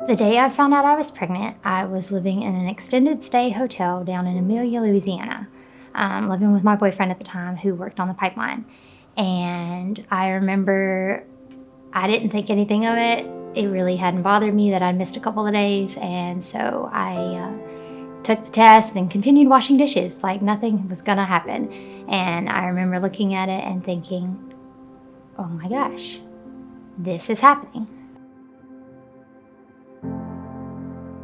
The day I found out I was pregnant, I was living in an extended stay hotel down in Amelia, Louisiana, living with my boyfriend at the time who worked on the pipeline. And I remember I didn't think anything of it. It really hadn't bothered me that I'd missed a couple of days. And so I took the test and continued washing dishes like nothing was going to happen. And I remember looking at it and thinking, oh my gosh, this is happening.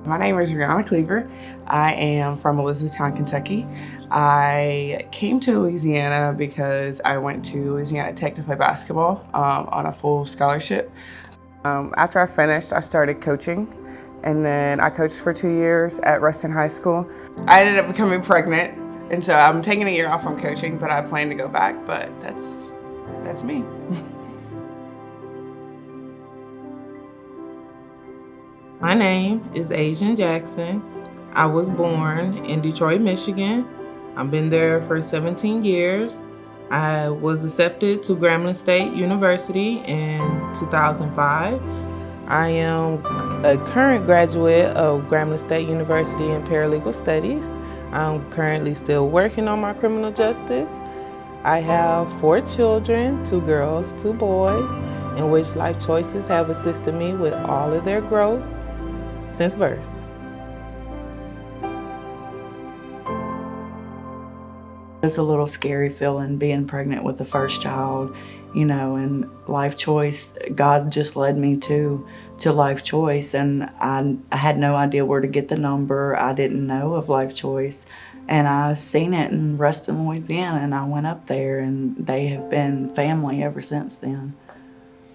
My name is Rihanna Cleaver. I am from Elizabethtown, Kentucky. I came to Louisiana because I went to Louisiana Tech to play basketball on a full scholarship. After I finished, I started coaching, and then I coached for 2 years at Reston High School. I ended up becoming pregnant, and so I'm taking a year off from coaching, but I plan to go back, but that's me. My name is Asian Jackson. I was born in Detroit, Michigan. I've been there for 17 years. I was accepted to Grambling State University in 2005. I am a current graduate of Grambling State University in Paralegal Studies. I'm currently still working on my criminal justice. I have 4 children, 2 girls, 2 boys, in which Life Choices have assisted me with all of their growth since birth. It's a little scary feeling being pregnant with the first child, and Life Choice, God just led me to Life Choice, and I had no idea where to get the number. I didn't know of Life Choice, and I seen it in Reston, Louisiana, and I went up there, and they have been family ever since then.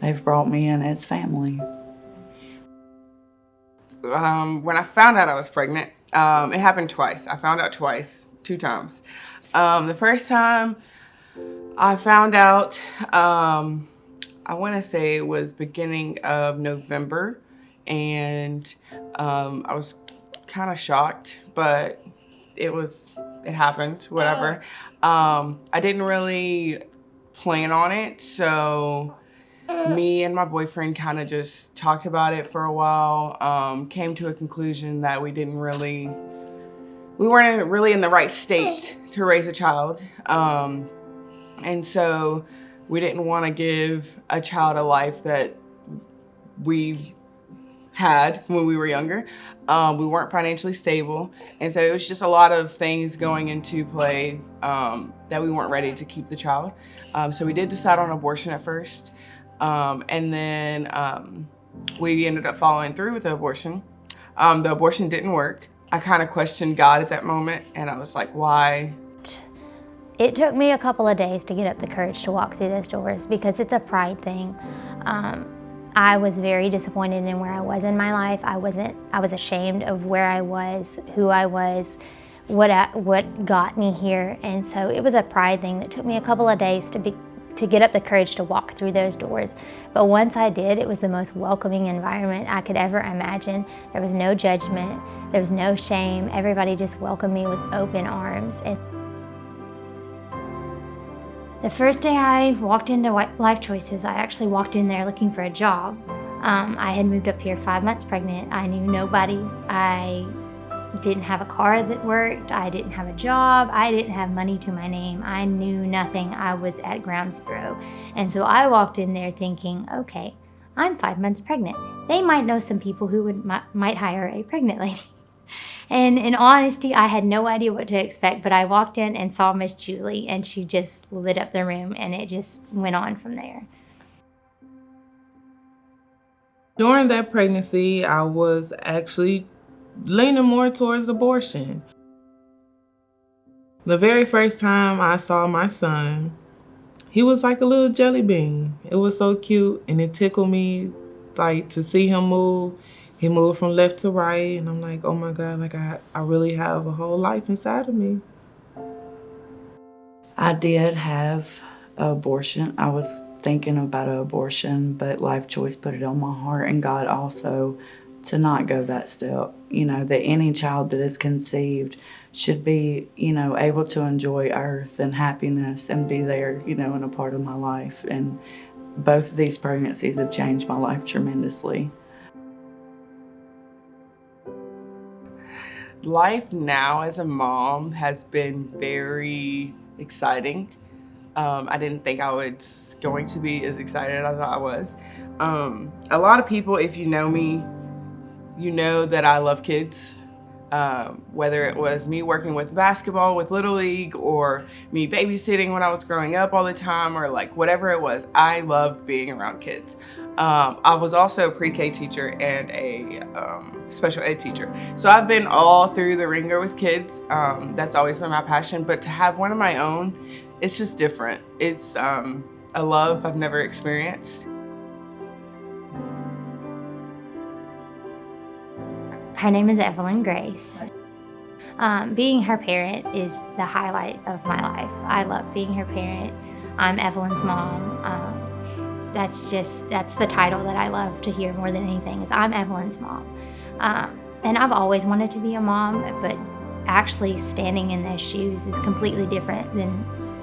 They've brought me in as family. When I found out I was pregnant, it happened twice. I found out twice, 2 times. The first time I found out, I want to say it was beginning of November, and I was kind of shocked, but it happened, whatever. I didn't really plan on it, so me and my boyfriend kind of just talked about it for a while, came to a conclusion that we weren't really in the right state to raise a child. And so we didn't want to give a child a life that we had when we were younger. We weren't financially stable. And so it was just a lot of things going into play that we weren't ready to keep the child. So we did decide on abortion at first. And then we ended up following through with the abortion. The abortion didn't work. I kind of questioned God at that moment, and I was like, why? It took me a couple of days to get up the courage to walk through those doors because it's a pride thing. I was very disappointed in where I was in my life. I was ashamed of where I was, who I was, what got me here. And so it was a pride thing that took me a couple of days to get up the courage to walk through those doors. But once I did, it was the most welcoming environment I could ever imagine. There was no judgment, there was no shame. Everybody just welcomed me with open arms. And the first day I walked into Life Choices, I actually walked in there looking for a job. I had moved up here 5 months pregnant. I knew nobody. I didn't have a car that worked. I didn't have a job. I didn't have money to my name. I knew nothing. I was at ground zero. And so I walked in there thinking, okay, I'm 5 months pregnant. They might know some people who might hire a pregnant lady. And in honesty, I had no idea what to expect, but I walked in and saw Miss Julie, and she just lit up the room, and it just went on from there. During that pregnancy, I was actually leaning more towards abortion. The very first time I saw my son, he was like a little jelly bean. It was so cute, and it tickled me like to see him move. He moved from left to right, and I'm like, oh my God, like I really have a whole life inside of me. I did have an abortion. I was thinking about an abortion, but Life Choice put it on my heart, and God also, to not go that step. That any child that is conceived should be, able to enjoy earth and happiness and be there, in a part of my life. And both of these pregnancies have changed my life tremendously. Life now as a mom has been very exciting. I didn't think I was going to be as excited as I was. A lot of people, if you know me, you know that I love kids. Whether it was me working with basketball with Little League or me babysitting when I was growing up all the time, or like whatever it was, I loved being around kids. I was also a pre-K teacher and a special ed teacher. So I've been all through the ringer with kids. That's always been my passion, but to have one of my own, it's just different. It's a love I've never experienced. Her name is Evelyn Grace. Being her parent is the highlight of my life. I love being her parent. I'm Evelyn's mom. That's the title that I love to hear more than anything is I'm Evelyn's mom. And I've always wanted to be a mom, but actually standing in those shoes is completely different than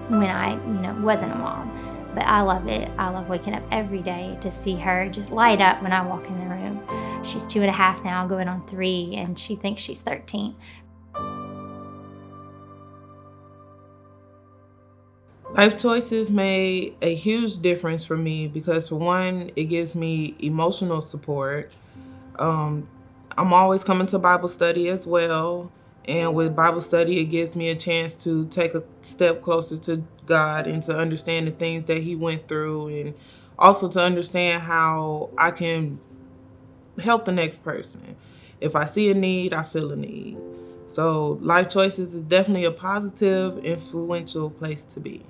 when I, wasn't a mom. But I love it. I love waking up every day to see her just light up when I walk in the room. She's 2.5 now, going on 3, and she thinks she's 13. Life Choices made a huge difference for me because, for one, it gives me emotional support. I'm always coming to Bible study as well. And with Bible study, it gives me a chance to take a step closer to God and to understand the things that He went through, and also to understand how I can help the next person. If I see a need, I feel a need. So Life Choices is definitely a positive, influential place to be.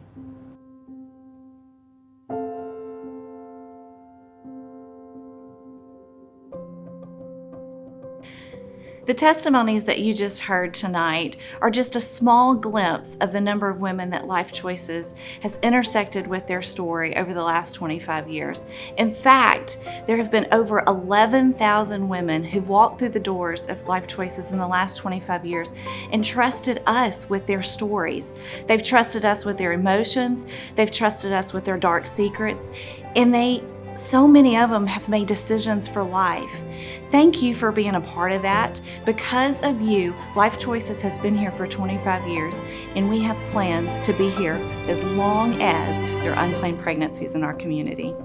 The testimonies that you just heard tonight are just a small glimpse of the number of women that Life Choices has intersected with their story over the last 25 years. In fact, there have been over 11,000 women who've walked through the doors of Life Choices in the last 25 years and trusted us with their stories. They've trusted us with their emotions, they've trusted us with their dark secrets, and so many of them have made decisions for life. Thank you for being a part of that. Because of you, Life Choices has been here for 25 years, and we have plans to be here as long as there are unplanned pregnancies in our community.